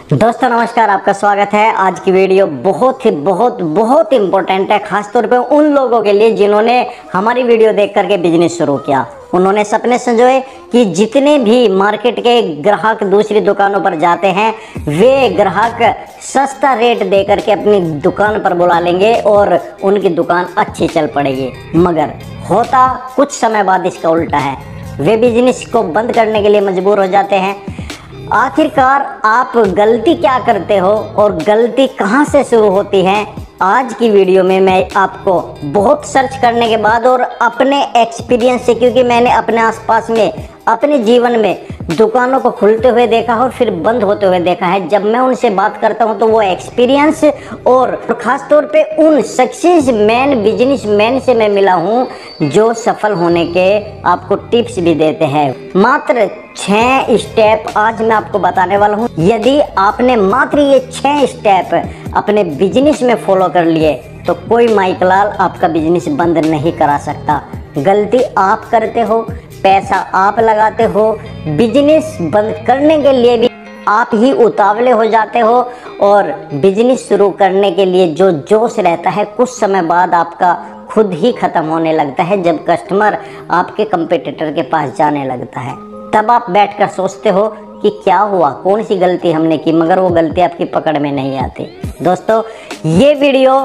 दोस्तों नमस्कार, आपका स्वागत है। आज की वीडियो बहुत इम्पोर्टेंट है, खासतौर पे उन लोगों के लिए जिन्होंने हमारी वीडियो देख करके बिजनेस शुरू किया। उन्होंने सपने संजोए कि जितने भी मार्केट के ग्राहक दूसरी दुकानों पर जाते हैं वे ग्राहक सस्ता रेट दे करके अपनी दुकान पर बुला लेंगे और उनकी दुकान अच्छी चल पड़ेगी। मगर होता कुछ समय बाद इसका उल्टा है, वे बिजनेस को बंद करने के लिए मजबूर हो जाते हैं। आखिरकार आप गलती क्या करते हो और गलती कहाँ से शुरू होती है, आज की वीडियो में मैं आपको बहुत सर्च करने के बाद और अपने एक्सपीरियंस से, क्योंकि मैंने अपने आसपास में अपने जीवन में दुकानों को खुलते हुए देखा और फिर बंद होते हुए देखा है। जब मैं उनसे बात करता हूं तो वो एक्सपीरियंस और ख़ास तौर पे उन सक्सेस मैन बिजनेसमैन से मैं मिला हूं जो सफल होने के आपको टिप्स भी देते हैं। मात्र 6 स्टेप आज मैं आपको बताने वाला हूं। यदि आपने मात्र ये 6 स्टेप अपने बिजनेस में फॉलो कर लिए तो कोई माइकलाल आपका बिजनेस बंद नहीं करा सकता। गलती आप करते हो, पैसा आप लगाते हो, बिजनेस बंद करने के लिए भी आप ही उतावले हो जाते हो और बिजनेस शुरू करने के लिए जो जोश रहता है कुछ समय बाद आपका खुद ही खत्म होने लगता है। जब कस्टमर आपके कंपटीटर के पास जाने लगता है तब आप बैठकर सोचते हो कि क्या हुआ, कौन सी गलती हमने की, मगर वो गलती आपकी पकड़ में नहीं आती। दोस्तों ये वीडियो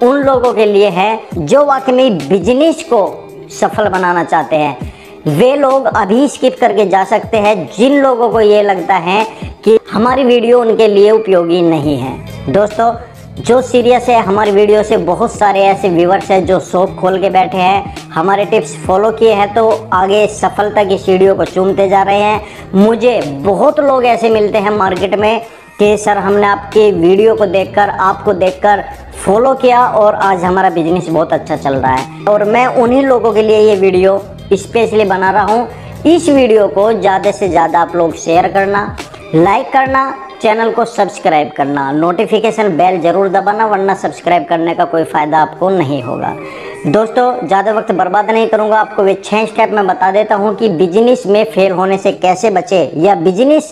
उन लोगों के लिए है जो वाकई में बिजनेस को सफल बनाना चाहते हैं। वे लोग अभी स्किप करके जा सकते हैं जिन लोगों को ये लगता है कि हमारी वीडियो उनके लिए उपयोगी नहीं है। दोस्तों जो सीरियस है, हमारी वीडियो से बहुत सारे ऐसे व्यूअर्स हैं जो शॉप खोल के बैठे हैं, हमारे टिप्स फॉलो किए हैं तो आगे सफलता की सीढ़ियों को चूमते जा रहे हैं। मुझे बहुत लोग ऐसे मिलते हैं मार्केट में कि सर हमने आपके वीडियो को देखकर, आपको देखकर फॉलो किया और आज हमारा बिजनेस बहुत अच्छा चल रहा है। और मैं उन्हीं लोगों के लिए ये वीडियो स्पेशली बना रहा हूँ। इस वीडियो को ज़्यादा से ज़्यादा आप लोग शेयर करना, लाइक करना, चैनल को सब्सक्राइब करना, नोटिफिकेशन बेल ज़रूर दबाना, वरना सब्सक्राइब करने का कोई फ़ायदा आपको नहीं होगा। दोस्तों ज़्यादा वक्त बर्बाद नहीं करूँगा, आपको वे 6 स्टेप मैं बता देता हूँ कि बिजनेस में फेल होने से कैसे बचे या बिजनेस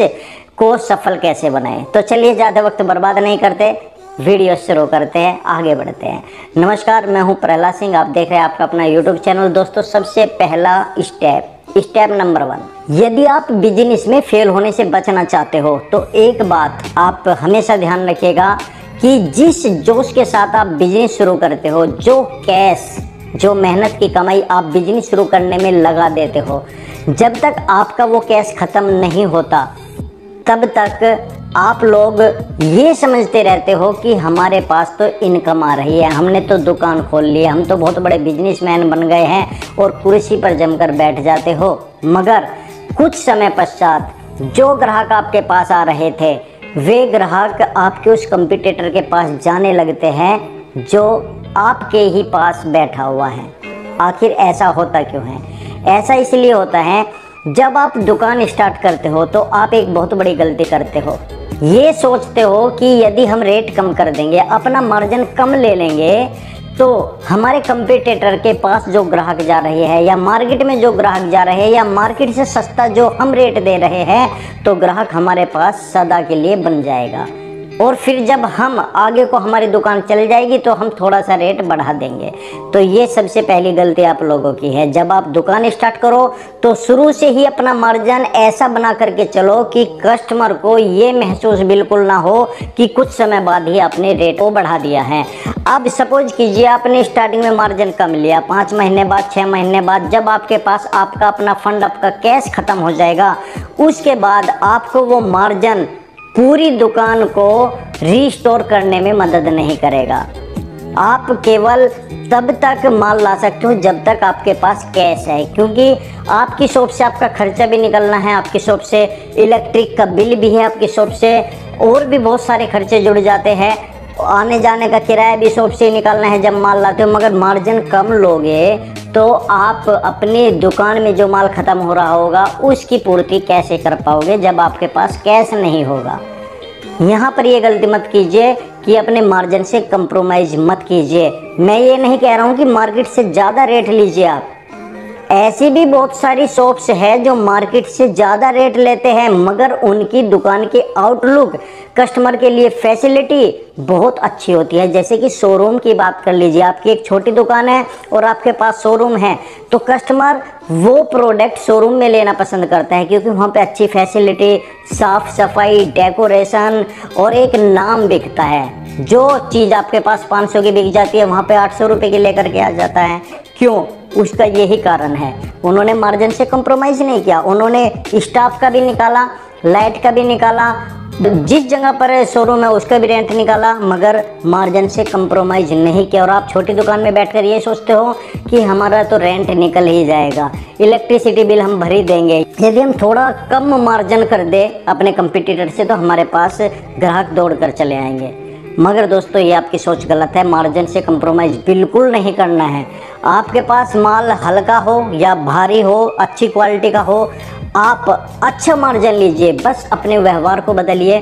को सफल कैसे बनाए। तो चलिए ज़्यादा वक्त बर्बाद नहीं करते, वीडियो शुरू करते हैं, आगे बढ़ते हैं। नमस्कार, मैं हूं प्रहलाद सिंह, आप देख रहे हैं आपका अपना यूट्यूब चैनल। दोस्तों सबसे पहला स्टेप नंबर 1, यदि आप बिजनेस में फेल होने से बचना चाहते हो तो एक बात आप हमेशा ध्यान रखिएगा कि जिस जोश के साथ आप बिजनेस शुरू करते हो, जो कैश, जो मेहनत की कमाई आप बिजनेस शुरू करने में लगा देते हो, जब तक आपका वो कैश ख़त्म नहीं होता तब तक आप लोग ये समझते रहते हो कि हमारे पास तो इनकम आ रही है, हमने तो दुकान खोल ली है, हम तो बहुत बड़े बिजनेसमैन बन गए हैं और कुर्सी पर जमकर बैठ जाते हो। मगर कुछ समय पश्चात जो ग्राहक आपके पास आ रहे थे वे ग्राहक आपके उस कंपटीटर के पास जाने लगते हैं जो आपके ही पास बैठा हुआ है। आखिर ऐसा होता क्यों है? ऐसा इसलिए होता है, जब आप दुकान स्टार्ट करते हो तो आप एक बहुत बड़ी गलती करते हो। ये सोचते हो कि यदि हम रेट कम कर देंगे, अपना मार्जिन कम ले लेंगे तो हमारे कंपटीटर के पास जो ग्राहक जा रहे हैं या मार्केट में जो ग्राहक जा रहे हैं या मार्केट से सस्ता जो हम रेट दे रहे हैं तो ग्राहक हमारे पास सदा के लिए बन जाएगा। और फिर जब हम आगे को हमारी दुकान चल जाएगी तो हम थोड़ा सा रेट बढ़ा देंगे। तो ये सबसे पहली गलती आप लोगों की है। जब आप दुकान स्टार्ट करो तो शुरू से ही अपना मार्जिन ऐसा बना करके चलो कि कस्टमर को ये महसूस बिल्कुल ना हो कि कुछ समय बाद ही आपने रेट को बढ़ा दिया है। अब सपोज कीजिए आपने स्टार्टिंग में मार्जिन कम लिया, 5 महीने बाद, 6 महीने बाद जब आपके पास आपका अपना फंड, आपका कैश खत्म हो जाएगा, उसके बाद आपको वो मार्जिन पूरी दुकान को रीस्टोर करने में मदद नहीं करेगा। आप केवल तब तक माल ला सकते हो जब तक आपके पास कैश है, क्योंकि आपकी शॉप से आपका खर्चा भी निकलना है, आपकी शॉप से इलेक्ट्रिक का बिल भी है, आपकी शॉप से और भी बहुत सारे खर्चे जुड़ जाते हैं, आने जाने का किराया भी शॉप से निकालना है जब माल लाते हो। मगर मार्जिन कम लोगे तो आप अपनी दुकान में जो माल ख़त्म हो रहा होगा उसकी पूर्ति कैसे कर पाओगे जब आपके पास कैश नहीं होगा। यहाँ पर ये गलती मत कीजिए कि अपने मार्जिन से कंप्रोमाइज़ मत कीजिए। मैं ये नहीं कह रहा हूँ कि मार्केट से ज़्यादा रेट लीजिए आप, ऐसी भी बहुत सारी शॉप्स है जो मार्केट से ज़्यादा रेट लेते हैं, मगर उनकी दुकान की आउटलुक, कस्टमर के लिए फैसिलिटी बहुत अच्छी होती है। जैसे कि शोरूम की बात कर लीजिए, आपकी एक छोटी दुकान है और आपके पास शोरूम है, तो कस्टमर वो प्रोडक्ट शोरूम में लेना पसंद करता है, क्योंकि वहाँ पे अच्छी फैसिलिटी, साफ सफाई, डेकोरेशन और एक नाम बिकता है। जो चीज़ आपके पास 500 की बिक जाती है, वहाँ पे 800 रुपये की लेकर के आ जाता है। क्यों? उसका यही कारण है, उन्होंने मार्जिन से कॉम्प्रोमाइज़ नहीं किया। उन्होंने स्टाफ का भी निकाला, लाइट का भी निकाला, जिस जगह पर शोरूम है उसका भी रेंट निकाला, मगर मार्जिन से कॉम्प्रोमाइज़ नहीं किया। और आप छोटी दुकान में बैठकर ये सोचते हो कि हमारा तो रेंट निकल ही जाएगा, इलेक्ट्रिसिटी बिल हम भर ही देंगे। यदि हम थोड़ा कम मार्जिन कर दे अपने कंपटीटर से, तो हमारे पास ग्राहक दौड़ कर चले आएंगे। मगर दोस्तों, ये आपकी सोच गलत है। मार्जिन से कॉम्प्रोमाइज़ बिल्कुल नहीं करना है। आपके पास माल हल्का हो या भारी हो, अच्छी क्वालिटी का हो, आप अच्छा मार्जिन लीजिए, बस अपने व्यवहार को बदलिए।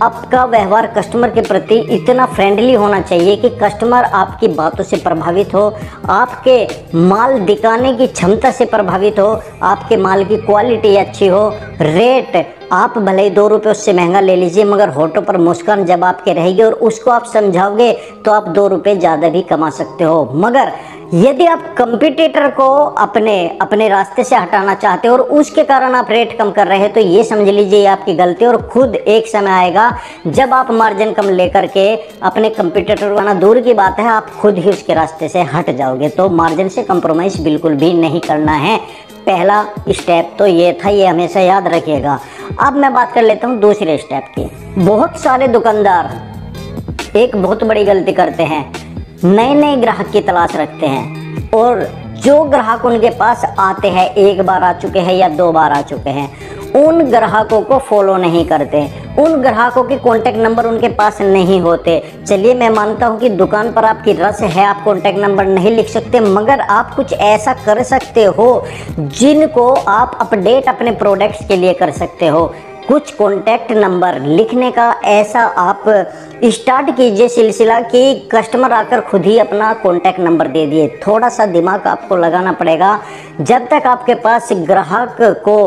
आपका व्यवहार कस्टमर के प्रति इतना फ्रेंडली होना चाहिए कि कस्टमर आपकी बातों से प्रभावित हो, आपके माल दिखाने की क्षमता से प्रभावित हो, आपके माल की क्वालिटी अच्छी हो। रेट आप भले ही 2 रुपये उससे महंगा ले लीजिए, मगर होठों पर मुस्कान जब आपके रहेगी और उसको आप समझाओगे, तो आप 2 रुपये ज़्यादा भी कमा सकते हो। मगर यदि आप कंपटीटर को अपने रास्ते से हटाना चाहते हो और उसके कारण आप रेट कम कर रहे हैं, तो ये समझ लीजिए ये आपकी गलती। और खुद एक समय आएगा जब आप मार्जिन कम लेकर के अपने कंपटीटर को, ना दूर की बात है, आप खुद ही उसके रास्ते से हट जाओगे। तो मार्जिन से कंप्रोमाइज़ बिल्कुल भी नहीं करना है। पहला स्टेप तो ये था, ये हमेशा याद रखिएगा। अब मैं बात कर लेता हूँ दूसरे स्टेप की। बहुत सारे दुकानदार एक बहुत बड़ी गलती करते हैं, नए नए ग्राहक की तलाश रखते हैं, और जो ग्राहक उनके पास आते हैं, 1 बार आ चुके हैं या 2 बार आ चुके हैं, उन ग्राहकों को फॉलो नहीं करते। उन ग्राहकों के कॉन्टैक्ट नंबर उनके पास नहीं होते। चलिए, मैं मानता हूं कि दुकान पर आपकी रस है, आप कॉन्टैक्ट नंबर नहीं लिख सकते, मगर आप कुछ ऐसा कर सकते हो जिनको आप अपडेट अपने प्रोडक्ट्स के लिए कर सकते हो। कुछ कॉन्टैक्ट नंबर लिखने का ऐसा आप स्टार्ट कीजिए सिलसिला कि कस्टमर आकर खुद ही अपना कॉन्टैक्ट नंबर दे दिए। थोड़ा सा दिमाग आपको लगाना पड़ेगा। जब तक आपके पास ग्राहक को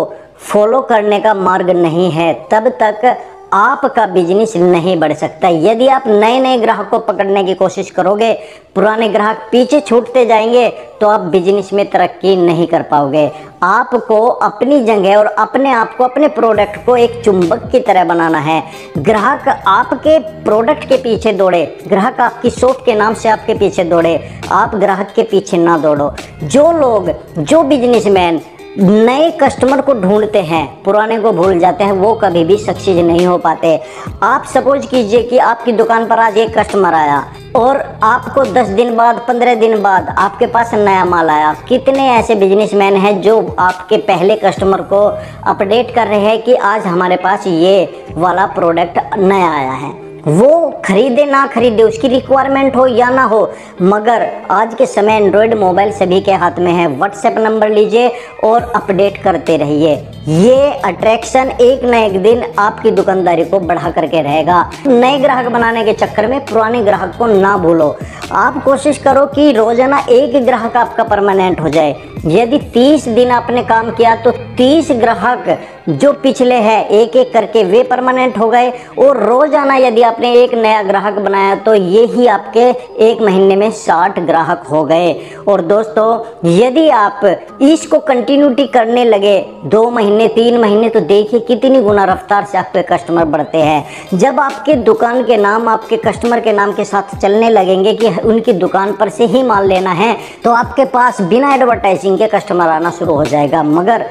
फॉलो करने का मार्ग नहीं है, तब तक आपका बिजनेस नहीं बढ़ सकता। यदि आप नए नए ग्राहक को पकड़ने की कोशिश करोगे, पुराने ग्राहक पीछे छूटते जाएंगे, तो आप बिजनेस में तरक्की नहीं कर पाओगे। आपको अपनी जगह और अपने आप को, अपने प्रोडक्ट को एक चुंबक की तरह बनाना है। ग्राहक आपके प्रोडक्ट के पीछे दौड़े, ग्राहक आपकी शॉप के नाम से आपके पीछे दौड़े, आप ग्राहक के पीछे ना दौड़ो। जो बिजनेसमैन नए कस्टमर को ढूंढते हैं, पुराने को भूल जाते हैं, वो कभी भी सक्सेस नहीं हो पाते। आप सपोज कीजिए कि आपकी दुकान पर आज एक कस्टमर आया और आपको 10 दिन बाद, 15 दिन बाद आपके पास नया माल आया। कितने ऐसे बिजनेसमैन हैं जो आपके पहले कस्टमर को अपडेट कर रहे हैं कि आज हमारे पास ये वाला प्रोडक्ट नया आया है। वो खरीदे ना खरीदे, उसकी रिक्वायरमेंट हो या ना हो, मगर आज के समय एंड्रॉयड मोबाइल सभी के हाथ में है। व्हाट्सएप नंबर लीजिए और अपडेट करते रहिए। ये अट्रैक्शन एक न एक दिन आपकी दुकानदारी को बढ़ा करके रहेगा। नए ग्राहक बनाने के चक्कर में पुराने ग्राहक को ना भूलो। आप कोशिश करो कि रोजाना एक ग्राहक आपका परमानेंट हो जाए। यदि 30 दिन आपने काम किया तो 30 ग्राहक जो पिछले हैं एक एक करके वे परमानेंट हो गए। और रोजाना यदि आपने एक नया ग्राहक बनाया तो ये ही आपके 1 महीने में 60 ग्राहक हो गए। और दोस्तों, यदि आप इसको कंटिन्यूटी करने लगे 2 महीने 3 महीने, तो देखिए कितनी गुना रफ्तार से आपके कस्टमर बढ़ते हैं। जब आपके दुकान के नाम आपके कस्टमर के नाम के साथ चलने लगेंगे कि उनकी दुकान पर से ही माल लेना है, तो आपके पास बिना एडवर्टाइजिंग के कस्टमर आना शुरू हो जाएगा। मगर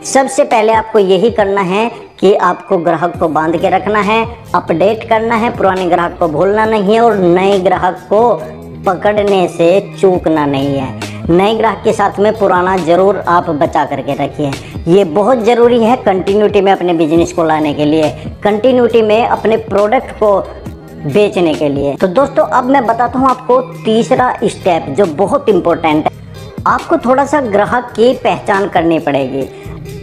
सबसे पहले आपको यही करना है कि आपको ग्राहक को बांध के रखना है, अपडेट करना है, पुराने ग्राहक को भूलना नहीं है और नए ग्राहक को पकड़ने से चूकना नहीं है। नए ग्राहक के साथ में पुराना जरूर आप बचा करके रखिए। ये बहुत ज़रूरी है कंटिन्यूटी में अपने बिजनेस को लाने के लिए, कंटिन्यूटी में अपने प्रोडक्ट को बेचने के लिए। तो दोस्तों, अब मैं बताता हूँ आपको तीसरा स्टेप जो बहुत इम्पोर्टेंट है। आपको थोड़ा सा ग्राहक की पहचान करनी पड़ेगी।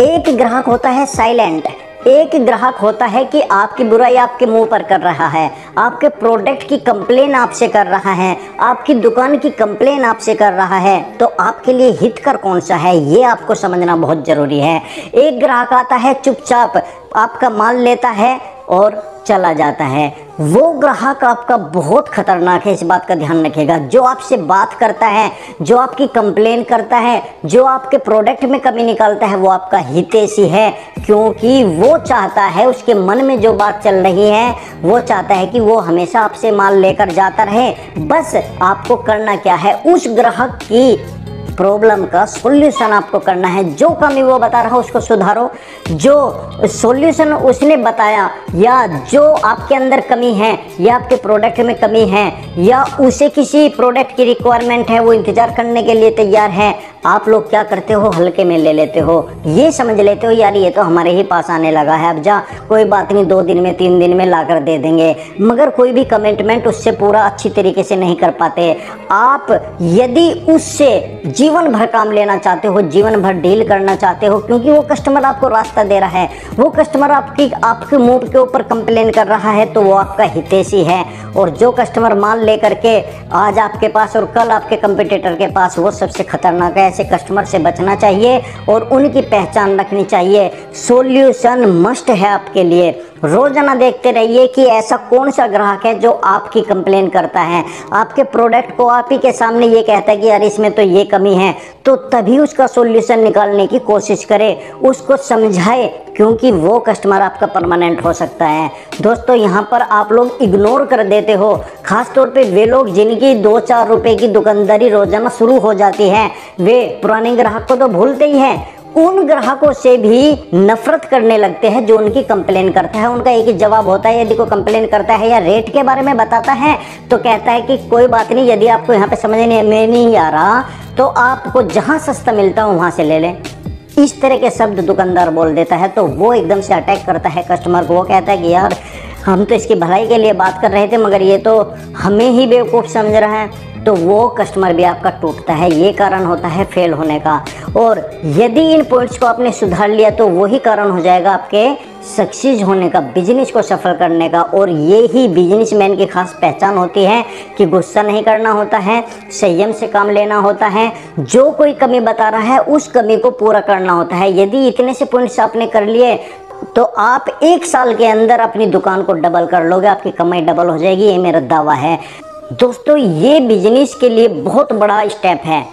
एक ग्राहक होता है साइलेंट, एक ग्राहक होता है कि आपकी बुराई आपके मुंह पर कर रहा है, आपके प्रोडक्ट की कंप्लेन आपसे कर रहा है, आपकी दुकान की कंप्लेन आपसे कर रहा है, तो आपके लिए हितकर कौन सा है ये आपको समझना बहुत ज़रूरी है। एक ग्राहक आता है, चुपचाप आपका माल लेता है और चला जाता है, वो ग्राहक आपका बहुत खतरनाक है, इस बात का ध्यान रखिएगा। जो आपसे बात करता है, जो आपकी कंप्लेन करता है, जो आपके प्रोडक्ट में कमी निकालता है, वो आपका हितैषी है, क्योंकि वो चाहता है, उसके मन में जो बात चल रही है वो चाहता है कि वो हमेशा आपसे माल लेकर जाता रहे। बस आपको करना क्या है, उस ग्राहक की प्रॉब्लम का सॉल्यूशन आपको करना है। जो कमी वो बता रहा है उसको सुधारो, जो सॉल्यूशन उसने बताया या जो आपके अंदर कमी है या आपके प्रोडक्ट में कमी है या उसे किसी प्रोडक्ट की रिक्वायरमेंट है, वो इंतज़ार करने के लिए तैयार है, आप लोग क्या करते हो, हल्के में ले लेते हो, ये समझ लेते हो यार ये तो हमारे ही पास आने लगा है, अब जा कोई बात नहीं, 2 दिन में 3 दिन में ला कर दे देंगे। मगर कोई भी कमिटमेंट उससे पूरा अच्छी तरीके से नहीं कर पाते। आप यदि उससे जीवन भर काम लेना चाहते हो, जीवन भर डील करना चाहते हो, क्योंकि वो कस्टमर आपको रास्ता दे रहा है, वो कस्टमर आपके मुंह के ऊपर कंप्लेन कर रहा है, तो वो आपका हितैषी है। और जो कस्टमर माल लेकर के आज आपके पास और कल आपके कंपटीटर के पास, वो सबसे खतरनाक है। ऐसे कस्टमर से बचना चाहिए और उनकी पहचान रखनी चाहिए। सॉल्यूशन मस्ट है आपके लिए। रोजाना देखते रहिए कि ऐसा कौन सा ग्राहक है जो आपकी कंप्लेन करता है, आपके प्रोडक्ट को आप ही के सामने ये कहता है कि यार इसमें तो ये कमी है, तो तभी उसका सॉल्यूशन निकालने की कोशिश करें, उसको समझाए, क्योंकि वो कस्टमर आपका परमानेंट हो सकता है। दोस्तों यहाँ पर आप लोग इग्नोर कर देते हो, खास तौर पे वे लोग जिनकी 2-4 रुपए की दुकानदारी रोजाना शुरू हो जाती है, वे पुराने ग्राहक को तो भूलते ही हैं, उन ग्राहकों से भी नफरत करने लगते हैं जो उनकी कंप्लेन करता है। उनका एक ही जवाब होता है, यदि कोई कंप्लेन करता है या रेट के बारे में बताता है तो कहता है कि कोई बात नहीं, यदि आपको यहाँ पे समझ में नहीं आ रहा तो आपको जहाँ सस्ता मिलता हो वहाँ से ले लें। इस तरह के शब्द दुकानदार बोल देता है, तो वो एकदम से अटैक करता है कस्टमर को। वो कहता है कि यार हम तो इसकी भलाई के लिए बात कर रहे थे, मगर ये तो हमें ही बेवकूफ़ समझ रहा है, तो वो कस्टमर भी आपका टूटता है। ये कारण होता है फेल होने का। और यदि इन पॉइंट्स को आपने सुधार लिया तो वही कारण हो जाएगा आपके सक्सेस होने का, बिजनेस को सफल करने का। और ये ही बिजनेसमैन की खास पहचान होती है कि गुस्सा नहीं करना होता है, संयम से काम लेना होता है, जो कोई कमी बता रहा है उस कमी को पूरा करना होता है। यदि इतने से पॉइंट्स आपने कर लिए तो आप 1 साल के अंदर अपनी दुकान को डबल कर लोगे, आपकी कमाई डबल हो जाएगी, ये मेरा दावा है। दोस्तों ये बिजनेस के लिए बहुत बड़ा स्टेप है।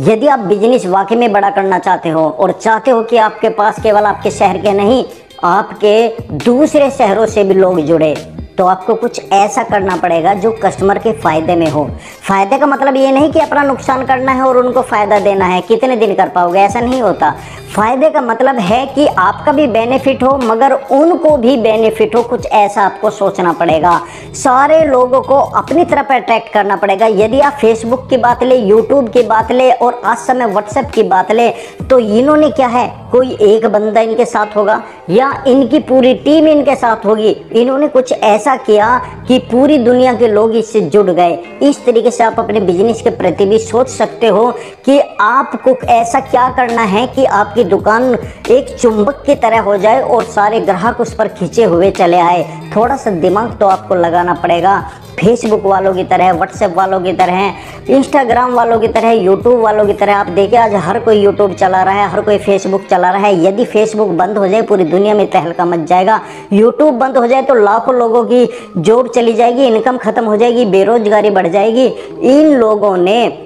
यदि आप बिजनेस वाकई में बड़ा करना चाहते हो और चाहते हो कि आपके पास केवल आपके शहर के नहीं, आपके दूसरे शहरों से भी लोग जुड़े, तो आपको कुछ ऐसा करना पड़ेगा जो कस्टमर के फ़ायदे में हो। फ़ायदे का मतलब ये नहीं कि अपना नुकसान करना है और उनको फ़ायदा देना है, कितने दिन कर पाओगे, ऐसा नहीं होता। फ़ायदे का मतलब है कि आपका भी बेनिफिट हो मगर उनको भी बेनिफिट हो, कुछ ऐसा आपको सोचना पड़ेगा। सारे लोगों को अपनी तरफ अट्रैक्ट करना पड़ेगा। यदि आप फेसबुक की बात ले, यूट्यूब की बात ले और आज समय व्हाट्सएप की बात ले, तो इन्होंने क्या है, कोई एक बंदा इनके साथ होगा या इनकी पूरी टीम इनके साथ होगी। इन्होंने कुछ ऐसा किया कि पूरी दुनिया के लोग इससे जुड़ गए। इस तरीके से आप अपने बिजनेस के प्रति भी सोच सकते हो कि आपको ऐसा क्या करना है कि आपकी दुकान एक चुंबक की तरह हो जाए और सारे ग्राहक उस पर खींचे हुए चले आए। थोड़ा सा दिमाग तो आपको लगाना पड़ेगा। फेसबुक वालों की तरह, व्हाट्सएप वालों की तरह, इंस्टाग्राम वालों की तरह, यूट्यूब वालों की तरह। आप देखिए आज हर कोई यूट्यूब चला रहा है, हर कोई फेसबुक चला रहा है। यदि फेसबुक बंद हो जाए पूरी दुनिया में तहलका मच जाएगा। यूट्यूब बंद हो जाए तो लाखों लोगों की जॉब चली जाएगी, इनकम खत्म हो जाएगी, बेरोजगारी बढ़ जाएगी। इन लोगों ने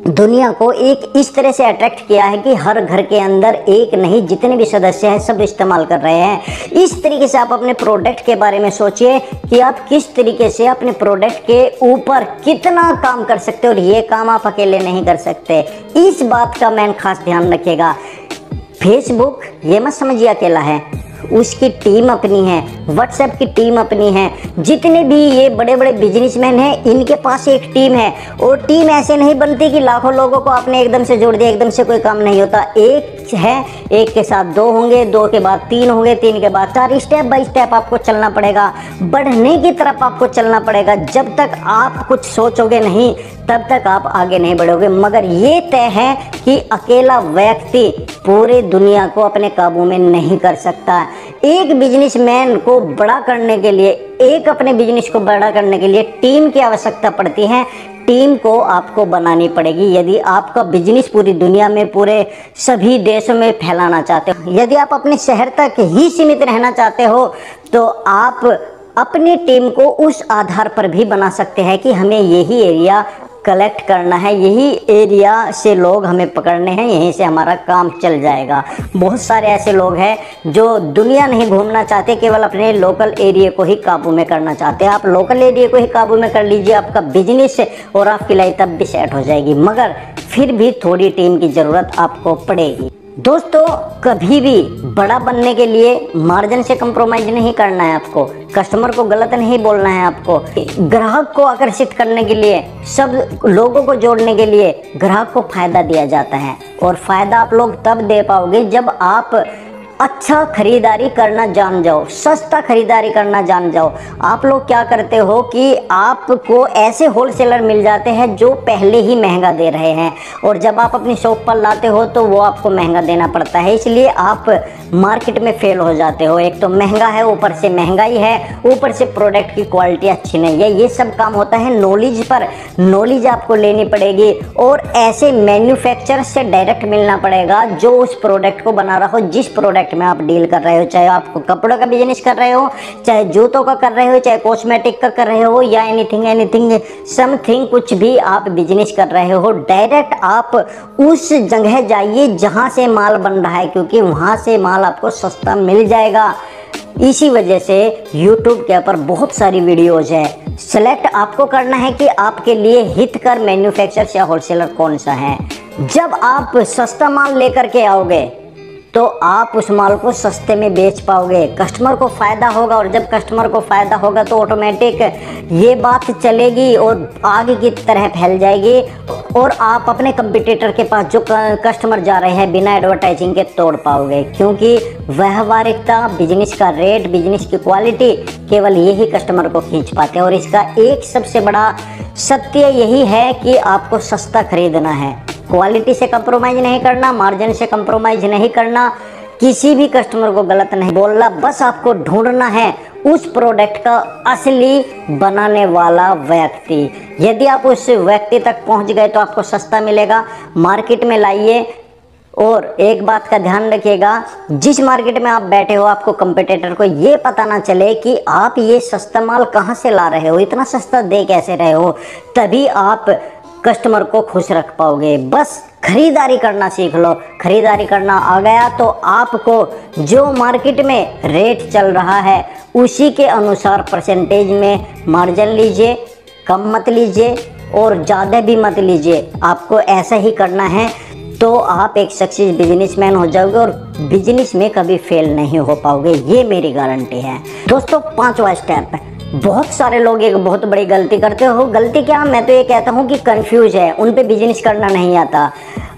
दुनिया को एक इस तरह से अट्रैक्ट किया है कि हर घर के अंदर एक नहीं, जितने भी सदस्य हैं सब इस्तेमाल कर रहे हैं। इस तरीके से आप अपने प्रोडक्ट के बारे में सोचिए कि आप किस तरीके से अपने प्रोडक्ट के ऊपर कितना काम कर सकते हो, और ये काम आप अकेले नहीं कर सकते। इस बात का मैन खास ध्यान रखिएगा। फेसबुक ये मत समझिए अकेला है, उसकी टीम अपनी है, व्हाट्सएप की टीम अपनी है। जितने भी ये बड़े बड़े बिजनेसमैन हैं इनके पास एक टीम है, और टीम ऐसे नहीं बनती कि लाखों लोगों को आपने एकदम से जोड़ दिया, एकदम से कोई काम नहीं होता। एक है, एक के साथ 2 होंगे, 2 के बाद 3 होंगे, 3 के बाद 4, स्टेप बाय स्टेप आपको चलना पड़ेगा, बढ़ने की तरफ आपको चलना पड़ेगा। जब तक आप कुछ सोचोगे नहीं तब तक आप आगे नहीं बढ़ोगे। मगर ये तय है कि अकेला व्यक्ति पूरे दुनिया को अपने काबू में नहीं कर सकता। एक बिजनेसमैन को बड़ा करने के लिए, एक अपने बिजनेस को बड़ा करने के लिए टीम की आवश्यकता पड़ती है। टीम को आपको बनानी पड़ेगी यदि आपका बिजनेस पूरी दुनिया में, पूरे सभी देशों में फैलाना चाहते हो। यदि आप अपने शहर तक ही सीमित रहना चाहते हो तो आप अपनी टीम को उस आधार पर भी बना सकते हैं कि हमें यही एरिया कलेक्ट करना है, यही एरिया से लोग हमें पकड़ने हैं, यहीं से हमारा काम चल जाएगा। बहुत सारे ऐसे लोग हैं जो दुनिया नहीं घूमना चाहते, केवल अपने लोकल एरिया को ही काबू में करना चाहते हैं। आप लोकल एरिया को ही काबू में कर लीजिए, आपका बिजनेस और आपकी लाइफ तब भी सेट हो जाएगी, मगर फिर भी थोड़ी टीम की ज़रूरत आपको पड़ेगी। दोस्तों, कभी भी बड़ा बनने के लिए मार्जिन से कंप्रोमाइज नहीं करना है आपको, कस्टमर को गलत नहीं बोलना है आपको। ग्राहक को आकर्षित करने के लिए, सब लोगों को जोड़ने के लिए ग्राहक को फायदा दिया जाता है, और फायदा आप लोग तब दे पाओगे जब आप अच्छा खरीदारी करना जान जाओ, सस्ता खरीदारी करना जान जाओ। आप लोग क्या करते हो कि आपको ऐसे होलसेलर मिल जाते हैं जो पहले ही महंगा दे रहे हैं, और जब आप अपनी शॉप पर लाते हो तो वो आपको महंगा देना पड़ता है, इसलिए आप मार्केट में फेल हो जाते हो। एक तो महंगा है, ऊपर से महंगाई है, ऊपर से प्रोडक्ट की क्वालिटी अच्छी नहीं है। ये सब काम होता है नॉलेज पर। नॉलेज आपको लेनी पड़ेगी और ऐसे मैन्युफैक्चरर से डायरेक्ट मिलना पड़ेगा जो उस प्रोडक्ट को बना रहा हो, जिस प्रोडक्ट में आप डील कर रहे हो। चाहे आपको कपड़ों का बिजनेस कर रहे हो, चाहे जूतों का कर रहे हो, चाहे कॉस्मेटिक का कर रहे हो, या एनीथिंग समथिंग, कुछ भी आप बिजनेस कर रहे हो, डायरेक्ट आप उस जगह जाइए जहां से माल बन रहा है, क्योंकि वहां से माल आपको सस्ता मिल जाएगा। इसी वजह से YouTube के ऊपर बहुत सारी वीडियोज है। सेलेक्ट आपको करना है कि आपके लिए हितकर मैन्युफैक्चरर या होलसेलर कौन सा है। जब आप सस्ता माल लेकर के आओगे तो आप उस माल को सस्ते में बेच पाओगे, कस्टमर को फ़ायदा होगा, और जब कस्टमर को फ़ायदा होगा तो ऑटोमेटिक ये बात चलेगी और आगे की तरह फैल जाएगी, और आप अपने कंपटीटर के पास जो कस्टमर जा रहे हैं बिना एडवर्टाइजिंग के तोड़ पाओगे, क्योंकि व्यवहारिकता, बिजनेस का रेट, बिजनेस की क्वालिटी केवल यही कस्टमर को खींच पाते हैं। और इसका एक सबसे बड़ा सत्य यही है कि आपको सस्ता खरीदना है, क्वालिटी से कंप्रोमाइज नहीं करना, मार्जिन से कंप्रोमाइज नहीं करना, किसी भी कस्टमर को गलत नहीं बोलना। बस आपको ढूंढना है उस प्रोडक्ट का असली बनाने वाला व्यक्ति। यदि आप उस व्यक्ति तक पहुंच गए तो आपको सस्ता मिलेगा। मार्केट में लाइए, और एक बात का ध्यान रखिएगा, जिस मार्केट में आप बैठे हो आपको कंपटीटर को ये पता ना चले कि आप ये सस्ता माल कहाँ से ला रहे हो, इतना सस्ता दे कैसे रहे हो, तभी आप कस्टमर को खुश रख पाओगे। बस खरीदारी करना सीख लो। खरीदारी करना आ गया तो आपको जो मार्केट में रेट चल रहा है उसी के अनुसार परसेंटेज में मार्जिन लीजिए, कम मत लीजिए और ज़्यादा भी मत लीजिए। आपको ऐसा ही करना है तो आप एक सक्सेस बिजनेसमैन हो जाओगे और बिजनेस में कभी फेल नहीं हो पाओगे, ये मेरी गारंटी है। दोस्तों, 5वां स्टेप, बहुत सारे लोग एक बहुत बड़ी गलती करते हो। गलती क्या, मैं तो ये कहता हूँ कि कंफ्यूज है, उन पे बिजनेस करना नहीं आता।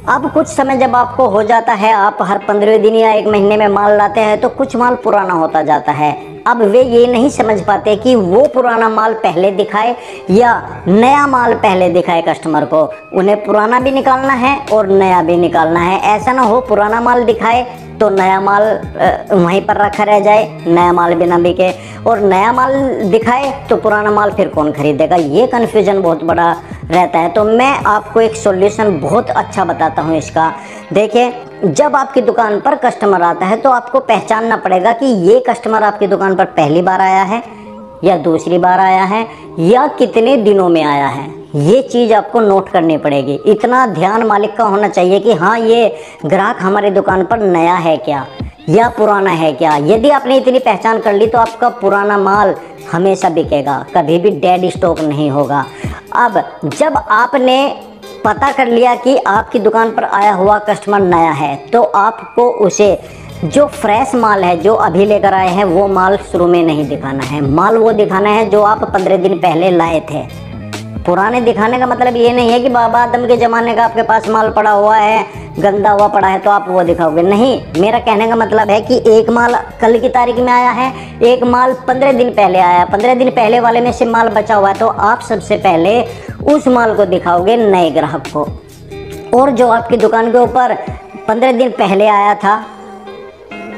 अब कुछ समय जब आपको हो जाता है, आप हर 15 दिन या 1 महीने में माल लाते हैं तो कुछ माल पुराना होता जाता है। अब वे ये नहीं समझ पाते कि वो पुराना माल पहले दिखाए या नया माल पहले दिखाए कस्टमर को। उन्हें पुराना भी निकालना है और नया भी निकालना है। ऐसा ना हो पुराना माल दिखाए तो नया माल वहीं पर रखा रह जाए, नया माल भी ना बिके, और नया माल दिखाए तो पुराना माल फिर कौन खरीदेगा। ये कन्फ्यूजन बहुत बड़ा रहता है। तो मैं आपको एक सॉल्यूशन बहुत अच्छा बताता हूँ इसका। देखिए, जब आपकी दुकान पर कस्टमर आता है तो आपको पहचानना पड़ेगा कि ये कस्टमर आपकी दुकान पर पहली बार आया है या दूसरी बार आया है या कितने दिनों में आया है। ये चीज़ आपको नोट करनी पड़ेगी। इतना ध्यान मालिक का होना चाहिए कि हाँ, ये ग्राहक हमारी दुकान पर नया है क्या या पुराना है क्या। यदि आपने इतनी पहचान कर ली तो आपका पुराना माल हमेशा बिकेगा, कभी भी डेड स्टॉक नहीं होगा। अब जब आपने पता कर लिया कि आपकी दुकान पर आया हुआ कस्टमर नया है तो आपको उसे जो फ्रेश माल है, जो अभी लेकर आए हैं, वो माल शुरू में नहीं दिखाना है। माल वो दिखाना है जो आप 15 दिन पहले लाए थे। पुराने दिखाने का मतलब ये नहीं है कि बाबा आदम के ज़माने का आपके पास माल पड़ा हुआ है, गंदा हुआ पड़ा है तो आप वो दिखाओगे। नहीं, मेरा कहने का मतलब है कि एक माल कल की तारीख में आया है, एक माल 15 दिन पहले आया, 15 दिन पहले वाले में से माल बचा हुआ है तो आप सबसे पहले उस माल को दिखाओगे नए ग्राहक को। और जो आपकी दुकान के ऊपर 15 दिन पहले आया था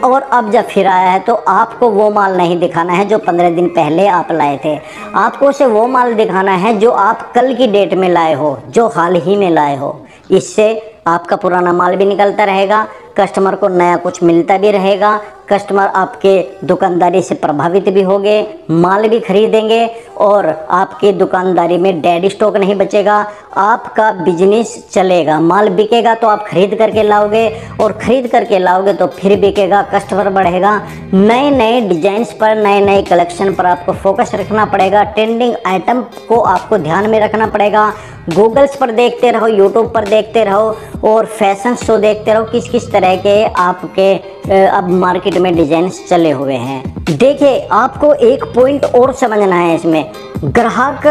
और अब जब फिर आया है तो आपको वो माल नहीं दिखाना है जो 15 दिन पहले आप लाए थे। आपको उसे वो माल दिखाना है जो आप कल की डेट में लाए हो, जो हाल ही में लाए हो। इससे आपका पुराना माल भी निकलता रहेगा, कस्टमर को नया कुछ मिलता भी रहेगा, कस्टमर आपके दुकानदारी से प्रभावित भी होंगे, माल भी खरीदेंगे और आपकी दुकानदारी में डेड स्टॉक नहीं बचेगा, आपका बिजनेस चलेगा। माल बिकेगा तो आप खरीद करके लाओगे और खरीद करके लाओगे तो फिर बिकेगा, कस्टमर बढ़ेगा। नए नए डिजाइन्स पर, नए नए कलेक्शन पर आपको फोकस रखना पड़ेगा। ट्रेंडिंग आइटम को आपको ध्यान में रखना पड़ेगा। गूगल्स पर देखते रहो, यूट्यूब पर देखते रहो और फैशन शो देखते रहो किस किस तरह के आपके अब मार्केट में डिजाइन चले हुए हैं। देखिए, आपको एक पॉइंट और समझना है इसमें। ग्राहक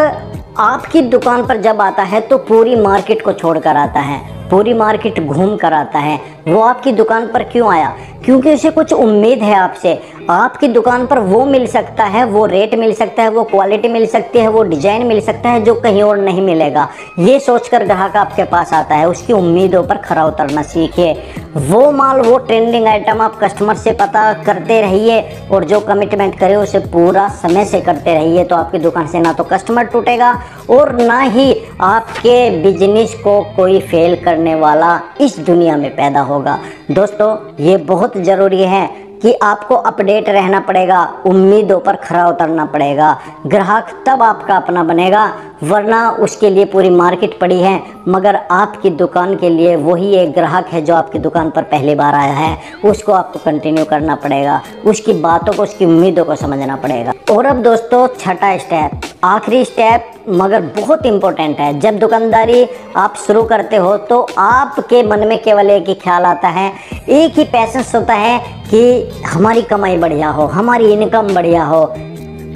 आपकी दुकान पर जब आता है तो पूरी मार्केट को छोड़कर आता है, पूरी मार्केट घूम कर आता है। वो आपकी दुकान पर क्यों आया? क्योंकि उसे कुछ उम्मीद है आपसे। आपकी दुकान पर वो मिल सकता है, वो रेट मिल सकता है, वो क्वालिटी मिल सकती है, वो डिजाइन मिल सकता है जो कहीं और नहीं मिलेगा। ये सोचकर ग्राहक आपके पास आता है। उसकी उम्मीदों पर खरा उतरना सीखिए। वो माल, वो ट्रेंडिंग आइटम आप कस्टमर से पता करते रहिए और जो कमिटमेंट करे उसे पूरा समय से करते रहिए। तो आपकी दुकान से ना तो कस्टमर टूटेगा और ना ही आपके बिजनेस को कोई फेल करने वाला इस दुनिया में पैदा होगा। दोस्तों, ये बहुत ज़रूरी है कि आपको अपडेट रहना पड़ेगा, उम्मीदों पर खरा उतरना पड़ेगा। ग्राहक तब आपका अपना बनेगा, वरना उसके लिए पूरी मार्केट पड़ी है, मगर आपकी दुकान के लिए वही एक ग्राहक है जो आपकी दुकान पर पहली बार आया है। उसको आपको कंटिन्यू करना पड़ेगा, उसकी बातों को, उसकी उम्मीदों को समझना पड़ेगा। और अब दोस्तों, छठा स्टेप, आखिरी स्टेप मगर बहुत इम्पोर्टेंट है। जब दुकानदारी आप शुरू करते हो तो आपके मन में केवल एक ही ख्याल आता है, एक ही पैशन होता है कि हमारी कमाई बढ़िया हो, हमारी इनकम बढ़िया हो।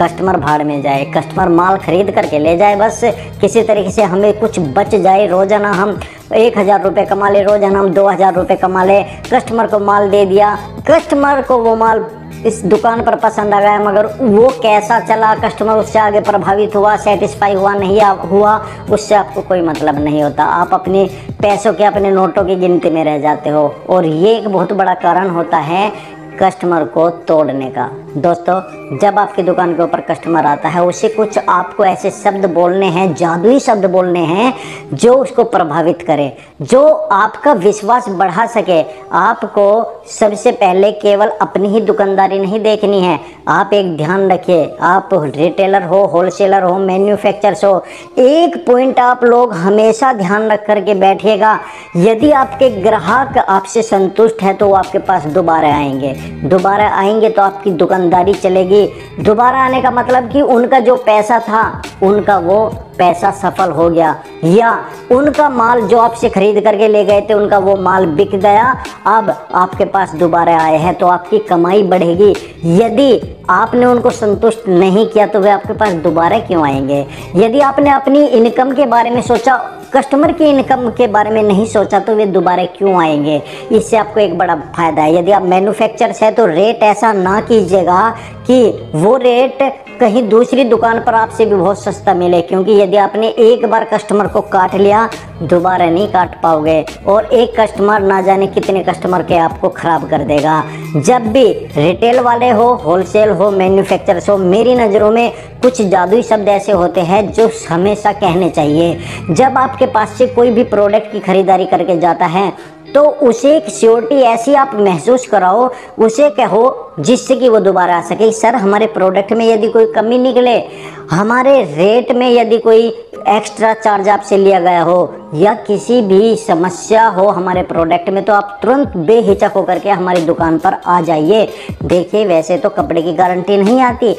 कस्टमर भाड़ में जाए, कस्टमर माल खरीद करके ले जाए, बस किसी तरीके से हमें कुछ बच जाए। रोजाना हम 1000 रुपये कमा ले, रोजाना हम 2000 रुपये कमा ले। कस्टमर को माल दे दिया, कस्टमर को वो माल इस दुकान पर पसंद आ गया, मगर वो कैसा चला, कस्टमर उससे आगे प्रभावित हुआ, सेटिस्फाई हुआ नहीं हुआ, उससे आपको कोई मतलब नहीं होता। आप अपने पैसों के, अपने नोटों की गिनती में रह जाते हो और ये एक बहुत बड़ा कारण होता है कस्टमर को तोड़ने का। दोस्तों, जब आपकी दुकान के ऊपर कस्टमर आता है उसे कुछ आपको ऐसे शब्द बोलने हैं, जादुई शब्द बोलने हैं जो उसको प्रभावित करें, जो आपका विश्वास बढ़ा सके। आपको सबसे पहले केवल अपनी ही दुकानदारी नहीं देखनी है। आप एक ध्यान रखिए, आप रिटेलर हो, होलसेलर हो, मैन्युफैक्चरर्स हो, एक पॉइंट आप लोग हमेशा ध्यान रख करके बैठिएगा। यदि आपके ग्राहक आपसे संतुष्ट है तो वो आपके पास दोबारा आएंगे, दोबारा आएंगे तो आपकी दुकानदारी चलेगी। दोबारा आने का मतलब कि उनका जो पैसा था, उनका वो पैसा सफल हो गया, या उनका माल जो आपसे खरीद करके ले गए थे, उनका वो माल बिक गया, अब आपके पास दोबारा आए हैं तो आपकी कमाई बढ़ेगी। यदि आपने उनको संतुष्ट नहीं किया तो वे आपके पास दोबारा क्यों आएंगे? यदि आपने अपनी इनकम के बारे में सोचा, कस्टमर की इनकम के बारे में नहीं सोचा, तो वे दोबारा क्यों आएंगे? इससे आपको एक बड़ा फायदा है। यदि आप मैन्युफैक्चरर्स है तो रेट ऐसा ना कीजिएगा कि वो रेट कहीं दूसरी दुकान पर आपसे भी बहुत सस्ता मिले, क्योंकि यदि आपने एक बार कस्टमर को काट लिया दोबारा नहीं काट पाओगे और एक कस्टमर ना जाने कितने कस्टमर के आपको खराब कर देगा। जब भी रिटेल वाले हो, होलसेल हो, मैन्युफैक्चरर्स हो, मेरी नज़रों में कुछ जादुई शब्द ऐसे होते हैं जो हमेशा कहने चाहिए। जब आपके पास से कोई भी प्रोडक्ट की खरीदारी करके जाता है तो उसे एक श्योरिटी ऐसी आप महसूस कराओ, उसे कहो जिससे कि वो दोबारा आ सके। सर, हमारे प्रोडक्ट में यदि कोई कमी निकले, हमारे रेट में यदि कोई एक्स्ट्रा चार्ज आपसे लिया गया हो या किसी भी समस्या हो हमारे प्रोडक्ट में, तो आप तुरंत बेहिचक होकर के हमारी दुकान पर आ जाइए। देखिए, वैसे तो कपड़े की गारंटी नहीं आती,